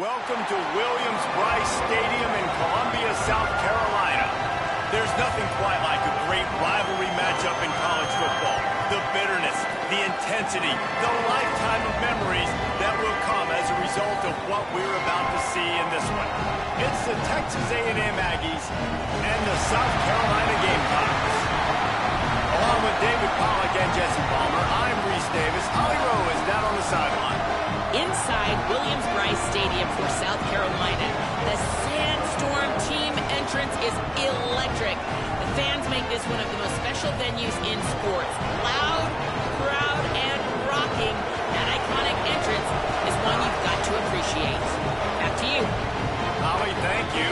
Welcome to Williams-Brice Stadium in Columbia, South Carolina. There's nothing quite like a great rivalry matchup in college football. The bitterness, the intensity, the lifetime of memories that will come as a result of what we're about to see in this one. It's the Texas A&M Aggies and the South Carolina Gamecocks. Along with David Pollack and Jesse Palmer, I'm Reese Davis. Holly Rowe is down on the sideline. Inside Williams-Brice Stadium for South Carolina, the Sandstorm team entrance is electric. The fans make this one of the most special venues in sports. Loud, proud, and rocking. That iconic entrance is one you've got to appreciate. Back to you. Holly, thank you.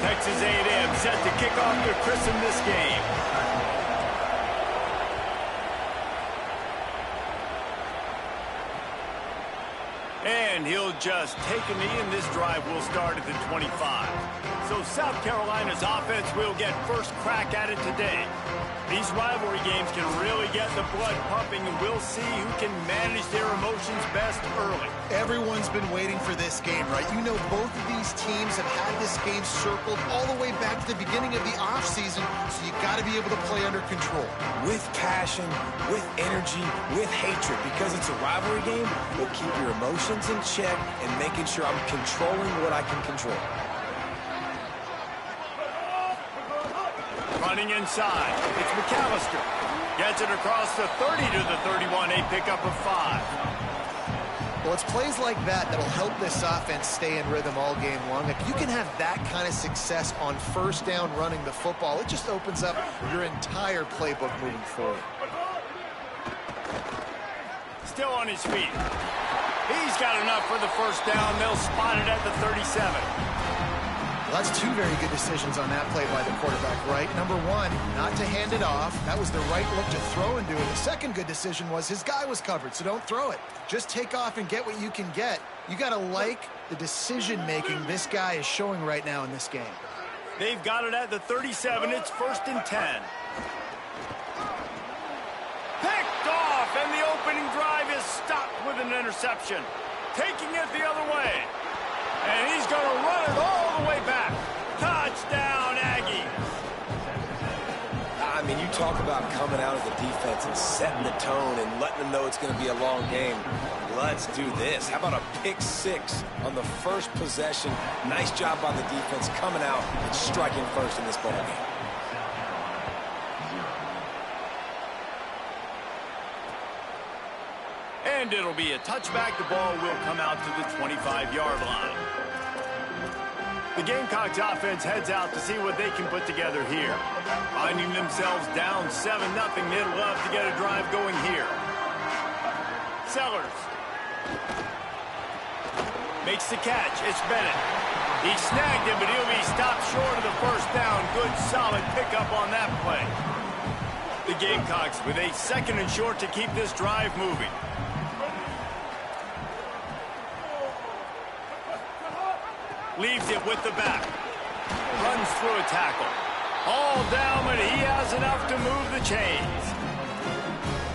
Texas A&M set to kick off to christen this game. And he'll just take a knee, and this drive will start at the 25. So South Carolina's offense will get first crack at it today. These rivalry games can really get the blood pumping, and we'll see who can manage their emotions best early. Everyone's been waiting for this game, right? You know, both of these teams have had this game circled all the way back to the beginning of the offseason, so you got to be able to play under control. With passion, with energy, with hatred, because it's a rivalry game, we'll keep your emotions in check and making sure I'm controlling what I can control. Running inside, it's McAllister. Gets it across the 30 to the 31, a pickup of 5. Well, it's plays like that that'll help this offense stay in rhythm all game long. If you can have that kind of success on first down running the football, it just opens up your entire playbook moving forward. Still on his feet. He's got enough for the first down. They'll spot it at the 37. Well, that's two very good decisions on that play by the quarterback, right? Number one, not to hand it off. That was the right look to throw into it. The second good decision was his guy was covered, so don't throw it. Just take off and get what you can get. You got to like the decision-making this guy is showing right now in this game. They've got it at the 37. It's 1st and 10. Picked off, and the opening drive is stopped with an interception. Taking it the other way. And he's going to run it all the way back. Touchdown, Aggies. I mean, you talk about coming out of the defense and setting the tone and letting them know it's going to be a long game. Let's do this. How about a pick 6 on the first possession? Nice job by the defense coming out and striking first in this ball game. And it'll be a touchback. The ball will come out to the 25-yard line. The Gamecocks offense heads out to see what they can put together here. Finding themselves down 7-0, they'd love to get a drive going here. Sellers makes the catch. It's Bennett. He snagged him, but he'll be stopped short of the first down. Good, solid pickup on that play. The Gamecocks with a 2nd and short to keep this drive moving. Leaves it with the back. Runs through a tackle. All down, but he has enough to move the chains.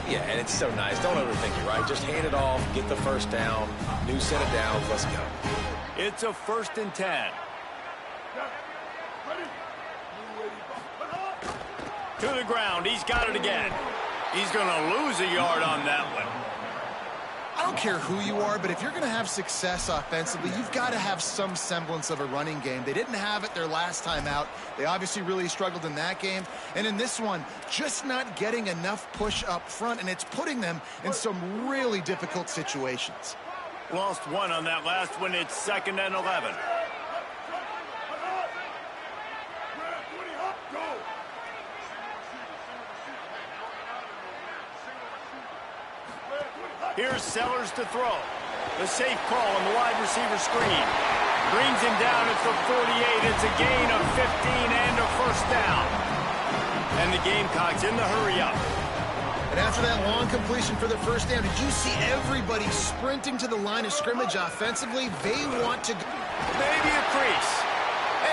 Yeah, and it's so nice. Don't overthink it, right? Just hand it off, get the first down, new set of downs, let's go. It's a 1st and 10. To the ground, he's got it again. He's going to lose a yard on that one. I don't care who you are, but if you're going to have success offensively, you've got to have some semblance of a running game. They didn't have it their last time out. They obviously really struggled in that game. And in this one, just not getting enough push up front, and it's putting them in some really difficult situations. Lost one on that last one. It's 2nd and 11. Here's Sellers to throw. The safe call on the wide receiver screen. Brings him down at the 48. It's a gain of 15 and a first down. And the Gamecocks in the hurry up. And after that long completion for the first down, did you see everybody sprinting to the line of scrimmage offensively? They want to go. Maybe a crease.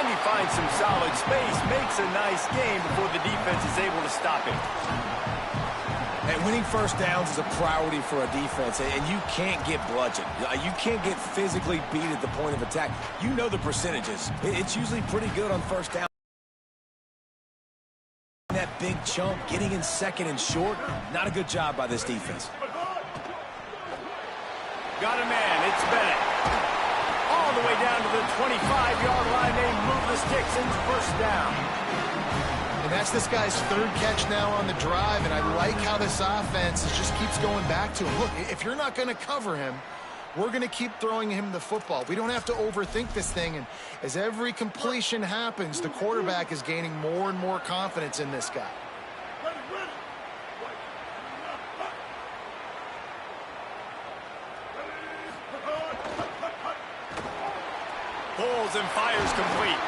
And he finds some solid space, makes a nice gain before the defense is able to stop him. And winning first downs is a priority for a defense, and you can't get bludgeoned. You can't get physically beat at the point of attack. You know the percentages. It's usually pretty good on first down. That big chunk, getting in second and short, not a good job by this defense. Got a man, it's Bennett. All the way down to the 25-yard line. They move the sticks into first down. And that's this guy's third catch now on the drive, and I like how this offense just keeps going back to him. Look, if you're not going to cover him, we're going to keep throwing him the football. We don't have to overthink this thing, and as every completion happens, the quarterback is gaining more and more confidence in this guy. Pulls and fires complete.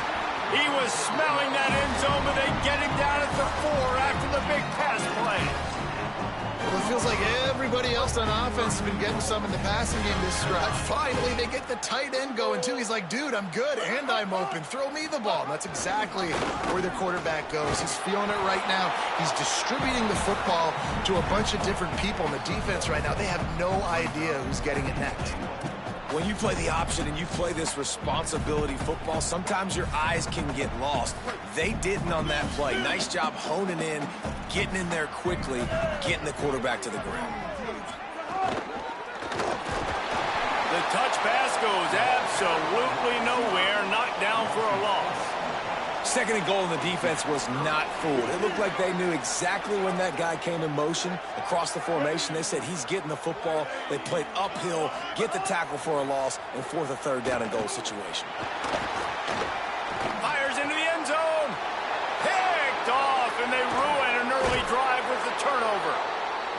He was smelling that end zone, but they get him down at the 4 after the big pass play. Well, it feels like everybody else on offense has been getting some in the passing game this drive. Finally, they get the tight end going, too. He's like, dude, I'm good, and I'm open. Throw me the ball. And that's exactly where the quarterback goes. He's feeling it right now. He's distributing the football to a bunch of different people in the defense right now. They have no idea who's getting it next. When you play the option and you play this responsibility football, sometimes your eyes can get lost. They didn't on that play. Nice job honing in, getting in there quickly, getting the quarterback to the ground. The touch pass goes absolutely nowhere, knocked down for a loss. Second and goal, and the defense was not fooled. It looked like they knew exactly when that guy came in motion across the formation. They said he's getting the football. They played uphill, get the tackle for a loss, and force a third down and goal situation. Fires into the end zone. Picked off, and they ruin an early drive with the turnover.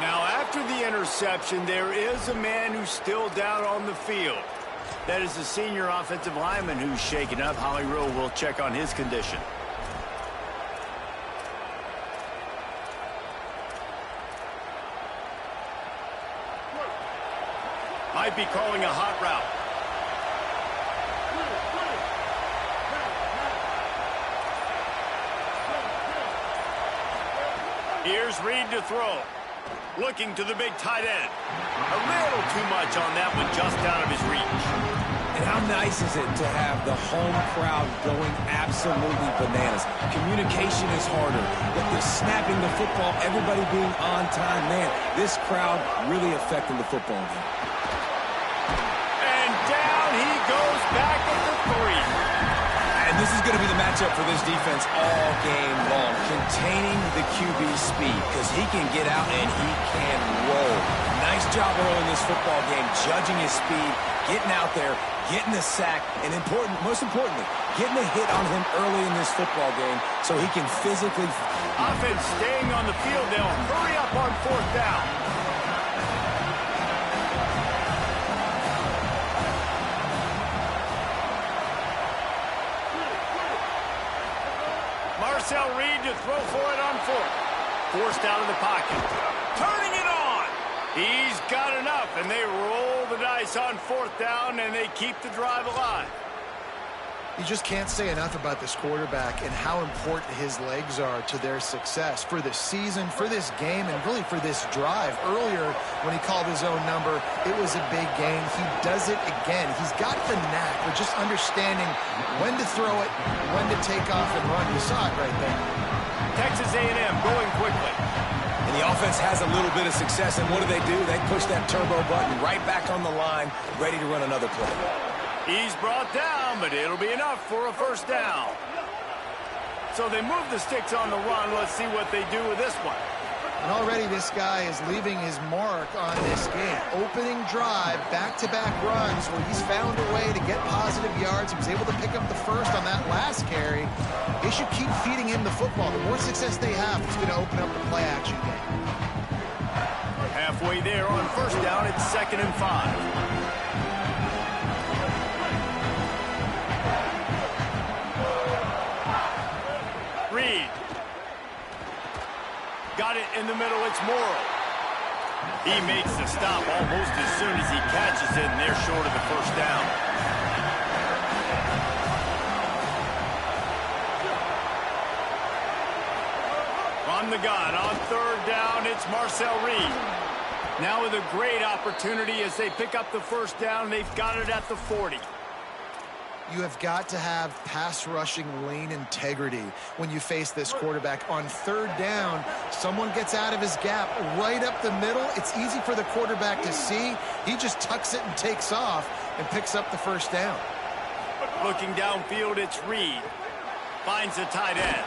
Now, after the interception, there is a man who's still down on the field. That is the senior offensive lineman who's shaken up. Holly Rowe will check on his condition. Might be calling a hot route. Here's Reed to throw. Looking to the big tight end. A little too much on that one, just out of his reach. And how nice is it to have the home crowd going absolutely bananas? Communication is harder, but they're snapping the football, everybody being on time. Man, this crowd really affecting the football game. And down he goes back at the 3. And this is going to be the matchup for this defense all game long. Containing the QB speed, because he can get out and he can roll. Nice job early in this football game, judging his speed, getting out there, getting the sack, and most importantly, getting a hit on him early in this football game so he can physically... Offense staying on the field. They'll hurry up on fourth down. Marcel Reed to throw for it on fourth. Forced out of the pocket. Turning it on. He's got enough, and they roll the dice on fourth down, and they keep the drive alive. You just can't say enough about this quarterback and how important his legs are to their success for this season, for this game, and really for this drive. Earlier, when he called his own number, it was a big gain. He does it again. He's got the knack for just understanding when to throw it, when to take off and run. You saw it right there. Texas A&M going quickly. And the offense has a little bit of success, and what do? They push that turbo button right back on the line, ready to run another play. He's brought down, but it'll be enough for a first down. So they move the sticks on the run. Let's see what they do with this one. And already this guy is leaving his mark on this game. Opening drive, back-to-back runs where he's found a way to get positive yards. He was able to pick up the first on that last carry. They should keep feeding him the football. The more success they have, it's going to open up the play-action game. Halfway there on first down, it's 2nd and 5. Reed. Got it in the middle. It's Morrow. He makes the stop almost as soon as he catches it, and they're short of the first down. From the gun on third down, it's Marcel Reed. Now with a great opportunity as they pick up the first down, they've got it at the 40. You have got to have pass rushing lane integrity when you face this quarterback. On third down, someone gets out of his gap right up the middle. It's easy for the quarterback to see. He just tucks it and takes off and picks up the first down. Looking downfield, it's Reed. Finds the tight end.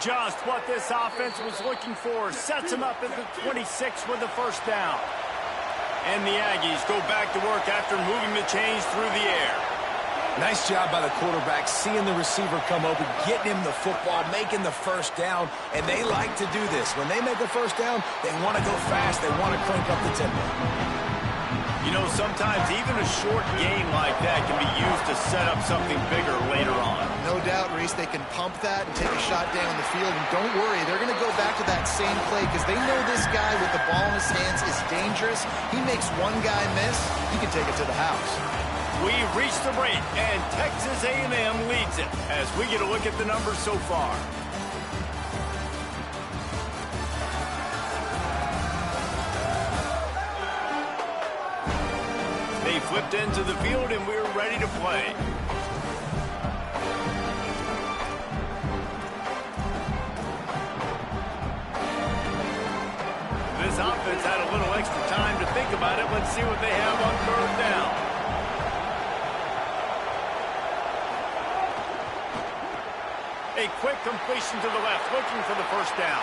Just what this offense was looking for. Sets him up at the 26 with the first down. And the Aggies go back to work after moving the chains through the air. Nice job by the quarterback, seeing the receiver come open, getting him the football, making the first down, and they like to do this. When they make a first down, they want to go fast. They want to crank up the tempo. You know, sometimes even a short game like that can be used to set up something bigger later on. No doubt, Reese, they can pump that and take a shot down the field. And don't worry, they're going to go back to that same play because they know this guy with the ball in his hands is dangerous. He makes one guy miss, he can take it to the house. We've reached the break, and Texas A&M leads it as we get a look at the numbers so far. They flipped into the field, and we're ready to play. This offense had a little extra time to think about it. Let's see what they have on third down. A quick completion to the left, looking for the first down.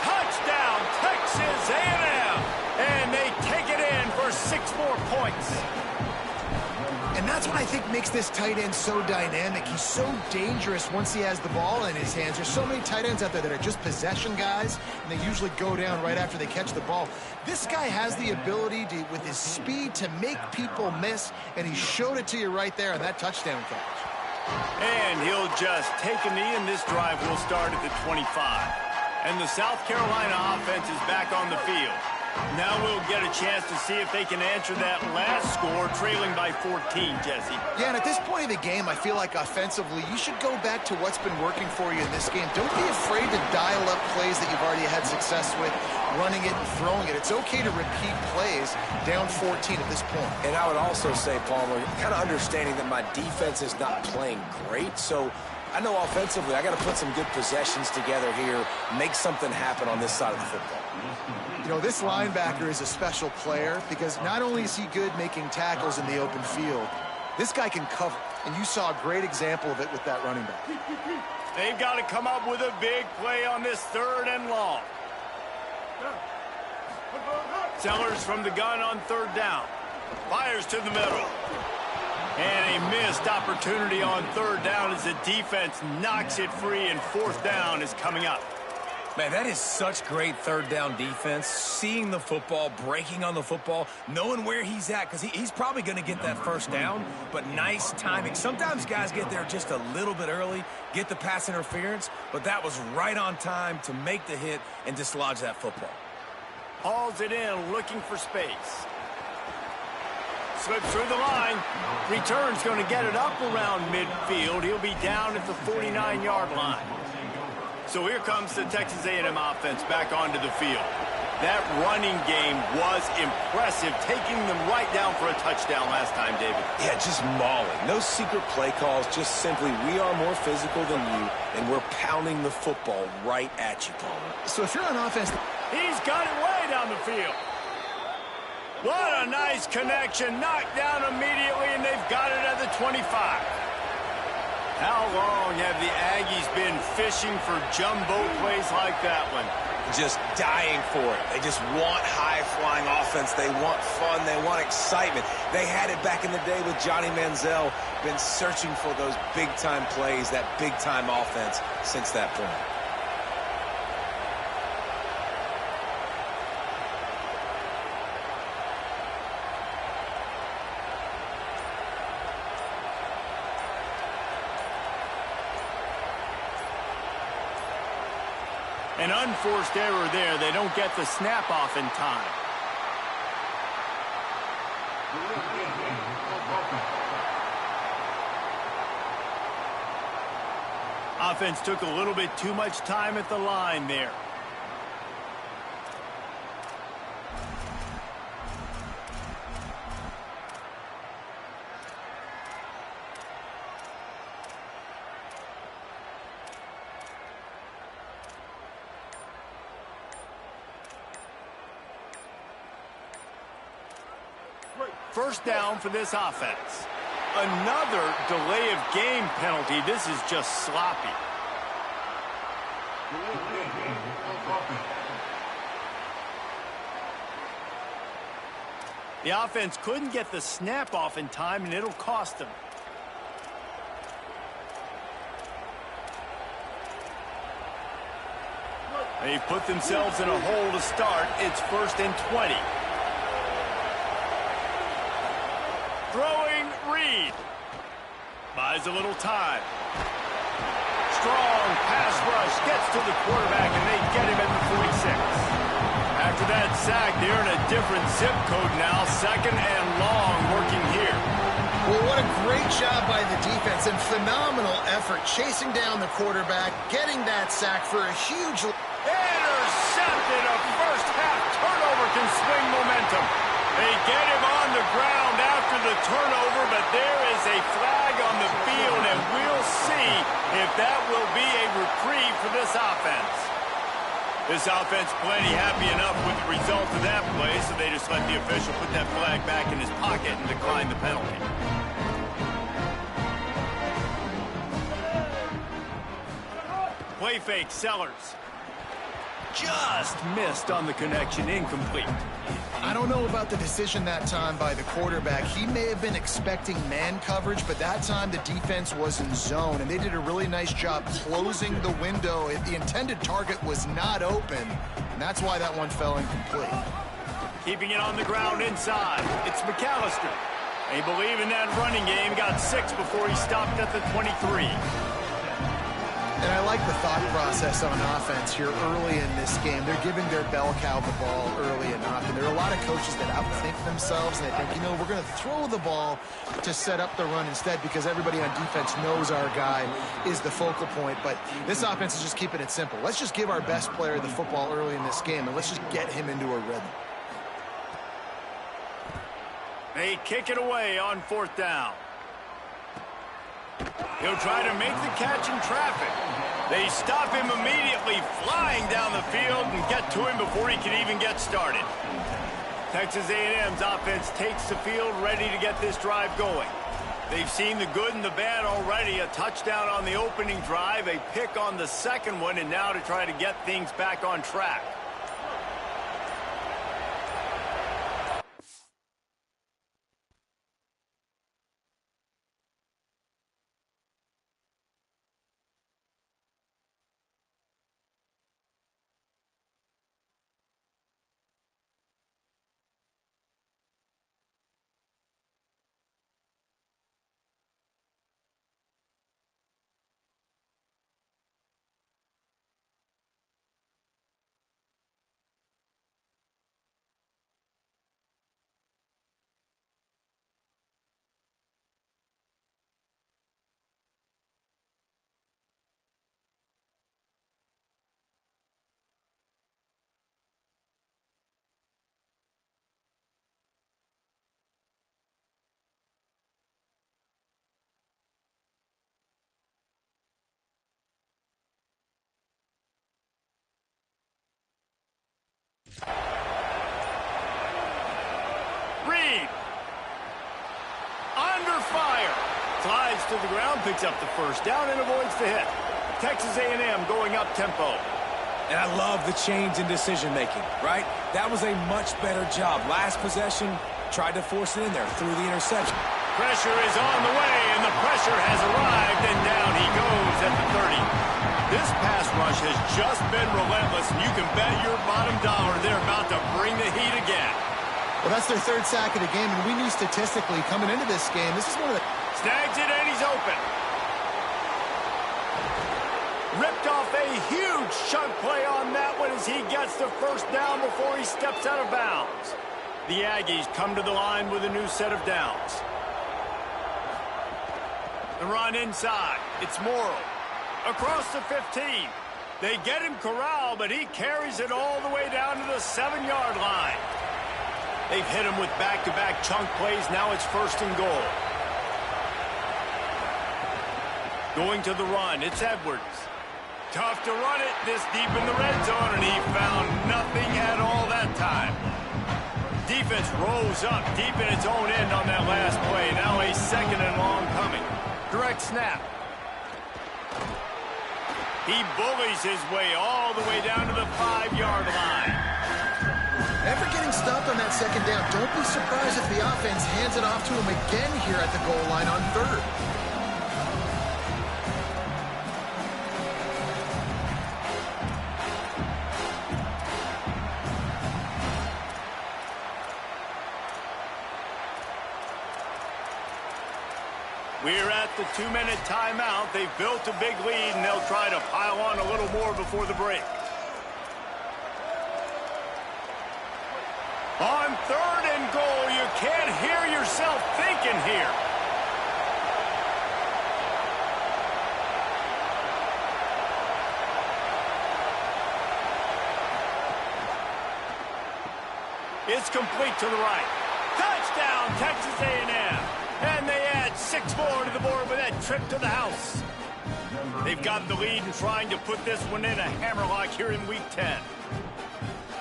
Touchdown, Texas A&M! And they take it in for 6 more points. And that's what I think makes this tight end so dynamic. He's so dangerous once he has the ball in his hands. There's so many tight ends out there that are just possession guys, and they usually go down right after they catch the ball. This guy has the ability to, with his speed, to make people miss, and he showed it to you right there on that touchdown catch. And he'll just take a knee, and this drive will start at the 25. And the South Carolina offense is back on the field. Now we'll get a chance to see if they can answer that last score, trailing by 14, Jesse. Yeah, and at this point of the game, I feel like offensively, you should go back to what's been working for you in this game. Don't be afraid to dial up plays that you've already had success with, running it and throwing it. It's okay to repeat plays down 14 at this point. And I would also say, Palmer, kind of understanding that my defense is not playing great, so I know offensively I got to put some good possessions together here, make something happen on this side of the football. You know, this linebacker is a special player because not only is he good making tackles in the open field, this guy can cover. And you saw a great example of it with that running back. They've got to come up with a big play on this third and long. Sellers from the gun on third down. Fires to the middle. And a missed opportunity on third down as the defense knocks it free, and fourth down is coming up. Man, that is such great third down defense. Seeing the football, breaking on the football, knowing where he's at, because he's probably going to get that first down, but nice timing. Sometimes guys get there just a little bit early, get the pass interference, but that was right on time to make the hit and dislodge that football. Hauls it in, looking for space. Slips through the line. Return's going to get it up around midfield. He'll be down at the 49-yard line. So here comes the Texas A&M offense back onto the field. That running game was impressive, taking them right down for a touchdown last time, David. Yeah, just mauling. No secret play calls, just simply we are more physical than you, and we're pounding the football right at you, Palmer. So if you're on offense... He's got it way down the field. What a nice connection. Knocked down immediately, and they've got it at the 25. How long have the Aggies been fishing for jumbo plays like that one? Just dying for it. They just want high-flying offense. They want fun. They want excitement. They had it back in the day with Johnny Manziel. Been searching for those big-time plays, that big-time offense since that point. An unforced error there. They don't get the snap off in time. Offense took a little bit too much time at the line there. First down for this offense. Another delay of game penalty. This is just sloppy. The offense couldn't get the snap off in time, and it'll cost them. They put themselves in a hole to start. It's 1st and 20. Throwing Reed. Buys a little time. Strong pass rush. Gets to the quarterback, and they get him at the 46. After that sack, they're in a different zip code now. 2nd and long working here. Well, what a great job by the defense and phenomenal effort chasing down the quarterback, getting that sack for a huge... Intercepted. A first-half turnover can swing momentum. They get him on the ground after the turnover, but there is a flag on the field, and we'll see if that will be a reprieve for this offense. This offense plenty happy enough with the result of that play, so they just let the official put that flag back in his pocket and decline the penalty. Play fake, Sellers. Just missed on the connection, incomplete. I don't know about the decision that time by the quarterback. He may have been expecting man coverage, but that time the defense was in zone, and they did a really nice job closing the window. The intended target was not open, and that's why that one fell incomplete. Keeping it on the ground inside. It's McAllister. They believe in that running game. Got 6 before he stopped at the 23. And I like the thought process on offense here early in this game. They're giving their bell cow the ball early and often. There are a lot of coaches that outthink themselves, and they think, you know, we're going to throw the ball to set up the run instead because everybody on defense knows our guy is the focal point. But this offense is just keeping it simple. Let's just give our best player the football early in this game, and let's just get him into a rhythm. They kick it away on 4th down. He'll try to make the catch in traffic. They stop him immediately, flying down the field and get to him before he can even get started. Texas A&M's offense takes the field, ready to get this drive going. They've seen the good and the bad already. A touchdown on the opening drive, a pick on the second one, and now to try to get things back on track. Reed. Under fire. Slides to the ground, picks up the first down, and avoids the hit. Texas A&M going up tempo. And I love the change in decision-making, right? That was a much better job. Last possession, tried to force it in there through the interception. Pressure is on the way, and the pressure has arrived, and down he goes at the 30. This pass rush has just been relentless, and you can bet your bottom dollar they're about to bring the heat again. Well, that's their 3rd sack of the game, and we knew statistically coming into this game, this is one of the... Snags it, and he's open. Ripped off a huge chunk play on that one as he gets the first down before he steps out of bounds. The Aggies come to the line with a new set of downs. The run inside. It's Morrow. Across the 15. They get him corralled, but he carries it all the way down to the 7-yard line. They've hit him with back-to-back chunk plays. Now it's 1st and goal. Going to the run, it's Edwards. Tough to run it this deep in the red zone, and he found nothing at all that time. Defense rose up deep in its own end on that last play. Now a 2nd and long coming. Direct snap. He bullies his way all the way down to the 5-yard line. After getting stopped on that 2nd down, don't be surprised if the offense hands it off to him again here at the goal line on 3rd. We're at the 2-minute timeout. They've built a big lead, and they'll try to pile on a little more before the break. On 3rd and goal, you can't hear yourself thinking here. It's complete to the right. Touchdown, Texas A&M. And they add 6 more to the board with that trip to the house. They've got the lead and trying to put this one in a hammerlock here in Week 10.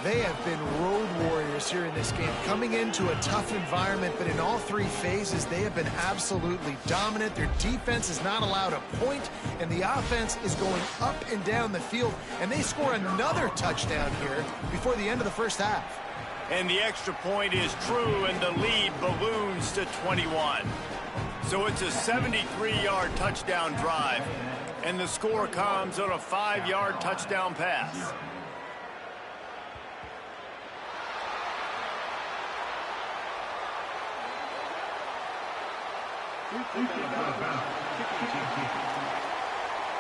They have been road warriors here in this game, coming into a tough environment, but in all 3 phases, they have been absolutely dominant. Their defense is not allowed a point, and the offense is going up and down the field, and they score another touchdown here before the end of the first half. And the extra point is true, and the lead balloons to 21. So it's a 73-yard touchdown drive, and the score comes on a 5-yard touchdown pass.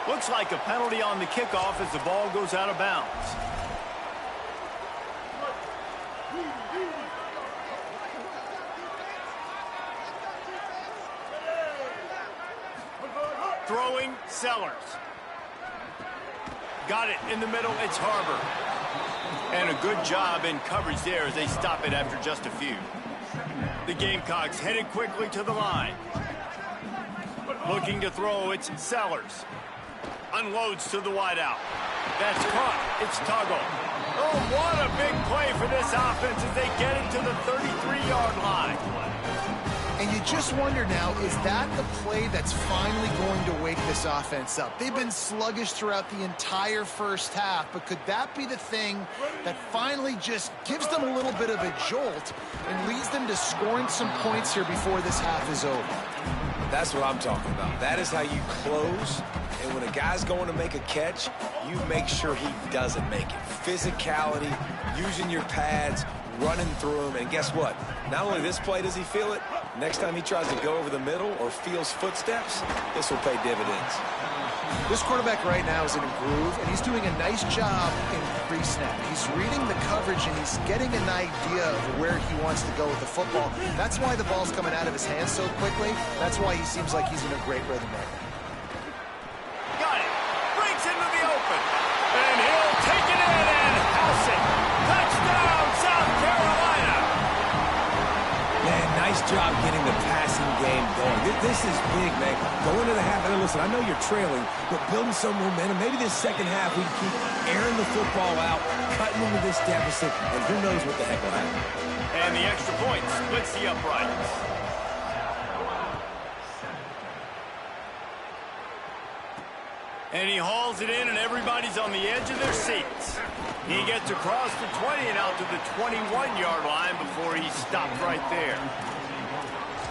Looks like a penalty on the kickoff as the ball goes out of bounds. Throwing, Sellers. Got it in the middle, it's Harbor. And a good job in coverage there as they stop it after just a few. The Gamecocks headed quickly to the line. Looking to throw, it's Sellers. Unloads to the wideout. That's caught, it's Tuggle. Oh, what a big play for this offense as they get it to the 33-yard line. And you just wonder now, is that the play that's finally going to wake this offense up? They've been sluggish throughout the entire first half, but could that be the thing that finally just gives them a little bit of a jolt and leads them to scoring some points here before this half is over? That's what I'm talking about. That is how you close. And when a guy's going to make a catch, you make sure he doesn't make it. Physicality, using your pads, running through him. And guess what? Not only this play does he feel it, next time he tries to go over the middle or feels footsteps, this will pay dividends. This quarterback right now is in a groove, and he's doing a nice job in pre-snap. He's reading the coverage, and he's getting an idea of where he wants to go with the football. That's why the ball's coming out of his hands so quickly. That's why he seems like he's in a great rhythm right now. Got it. Breaks into the open. And he'll take it in and house it. Touchdown, South Carolina. Man, nice job getting the passing game going. This is big, man. Going to the half, and listen, I know you're trailing, but building some momentum. Maybe this second half we keep airing the football out, cutting into this deficit, and who knows what the heck will happen. And the extra point splits the uprights. And he hauls it in, and everybody's on the edge of their seats. He gets across the 20 and out to the 21-yard line before he's stopped right there.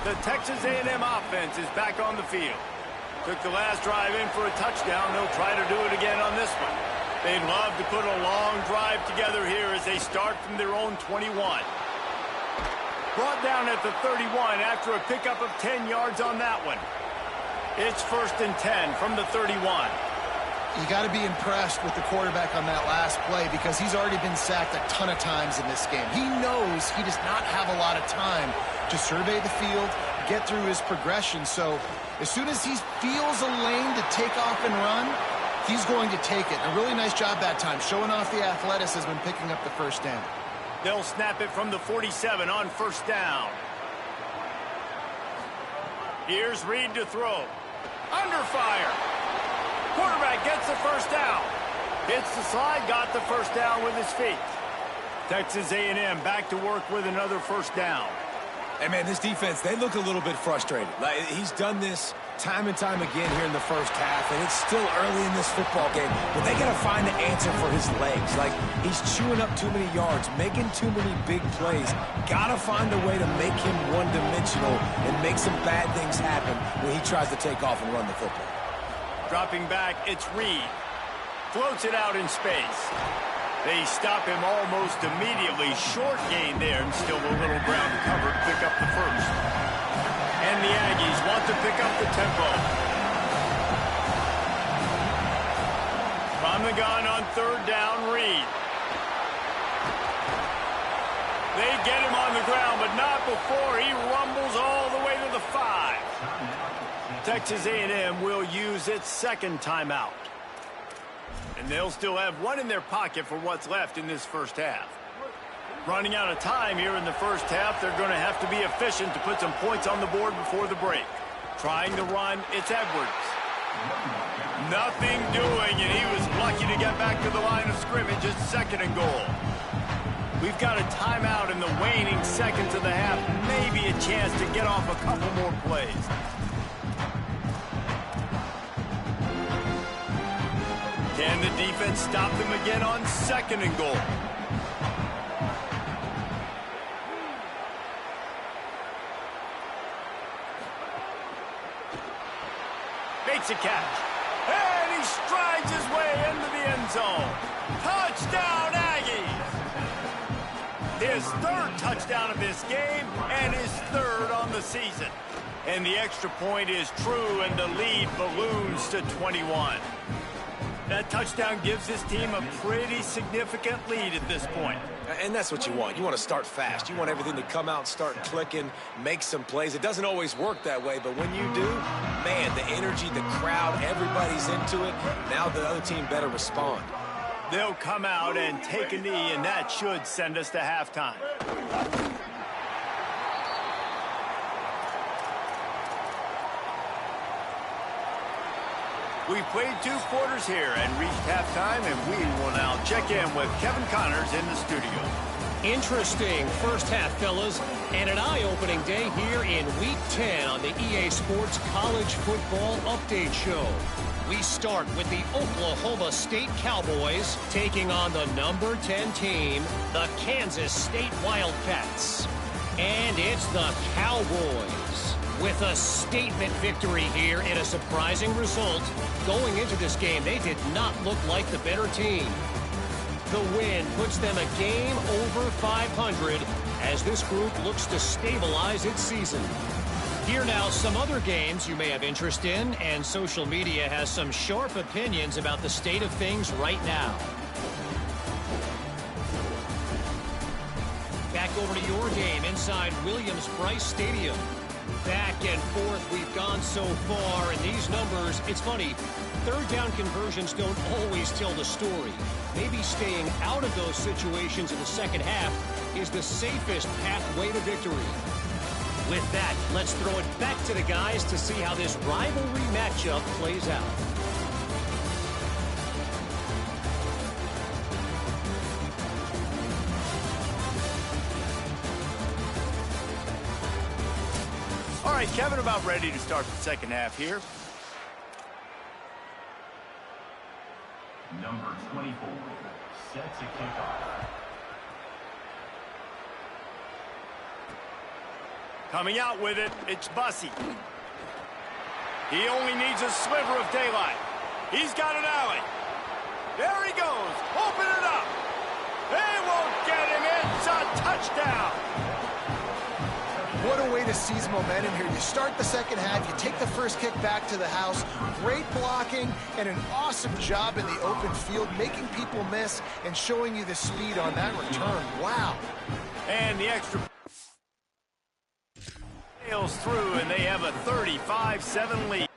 The Texas A&M offense is back on the field. Took the last drive in for a touchdown. They'll try to do it again on this one. They'd love to put a long drive together here as they start from their own 21. Brought down at the 31 after a pickup of 10 yards on that one. It's 1st and 10 from the 31. You got to be impressed with the quarterback on that last play because he's already been sacked a ton of times in this game. He knows he does not have a lot of time to survey the field, get through his progression. So as soon as he feels a lane to take off and run, he's going to take it. A really nice job that time, showing off the athleticism and picking up the first down. They'll snap it from the 47 on first down. Here's Reed to throw. Under fire. Quarterback gets the first down. Hits the slide, got the first down with his feet. Texas A&M back to work with another first down. Hey, man, this defense, they look a little bit frustrated. Like, he's done this time and time again here in the first half, and it's still early in this football game, but they got to find the answer for his legs. Like, he's chewing up too many yards, making too many big plays. Got to find a way to make him one-dimensional and make some bad things happen when he tries to take off and run the football. Dropping back, it's Reed. Floats it out in space. They stop him almost immediately. Short gain there, and still a little ground covered. Pick up the first. And the Aggies want to pick up the tempo. From the gun on third down, Reed. They get him on the ground, but not before he rumbles all the way to the 5. Texas A&M will use its second timeout. And they'll still have one in their pocket for what's left in this first half. Running out of time here in the first half, they're going to have to be efficient to put some points on the board before the break. Trying to run, it's Edwards. Nothing doing, and he was lucky to get back to the line of scrimmage. It's second and goal. We've got a timeout in the waning seconds of the half. Maybe a chance to get off a couple more plays. Can the defense stop them again on second and goal? Makes a catch. And he strides his way into the end zone. Touchdown, Aggies! His third touchdown of this game and his third on the season. And the extra point is true, and the lead balloons to 21. That touchdown gives his team a pretty significant lead at this point. And that's what you want. You want to start fast. You want everything to come out, start clicking, make some plays. It doesn't always work that way, but when you do, man, the energy, the crowd, everybody's into it. Now the other team better respond. They'll come out and take a knee, and that should send us to halftime. We've played 2 quarters here and reached halftime, and we will now check in with Kevin Connors in the studio. Interesting first half, fellas, and an eye-opening day here in Week 10 on the EA Sports College Football Update Show. We start with the Oklahoma State Cowboys taking on the number 10 team, the Kansas State Wildcats. And it's the Cowboys with a statement victory here in a surprising result. Going into this game, they did not look like the better team. The win puts them a game over 500 as this group looks to stabilize its season. Here now, some other games you may have interest in, and social media has some sharp opinions about the state of things right now. Back over to your game inside Williams-Brice Stadium. Back and forth we've gone so far, and these numbers, it's funny, third down conversions don't always tell the story. Maybe staying out of those situations in the second half is the safest pathway to victory. With that, let's throw it back to the guys to see how this rivalry matchup plays out. All right, Kevin, about ready to start the second half here. Number 24 set to kick off. Coming out with it, it's Bussey. He only needs a sliver of daylight. He's got an alley. There he goes. Open it up. They won't get him. It's a touchdown. What a way to seize momentum here. You start the second half, you take the first kick back to the house, great blocking, and an awesome job in the open field, making people miss and showing you the speed on that return. Wow. And the extra sails through, and they have a 35-7 lead.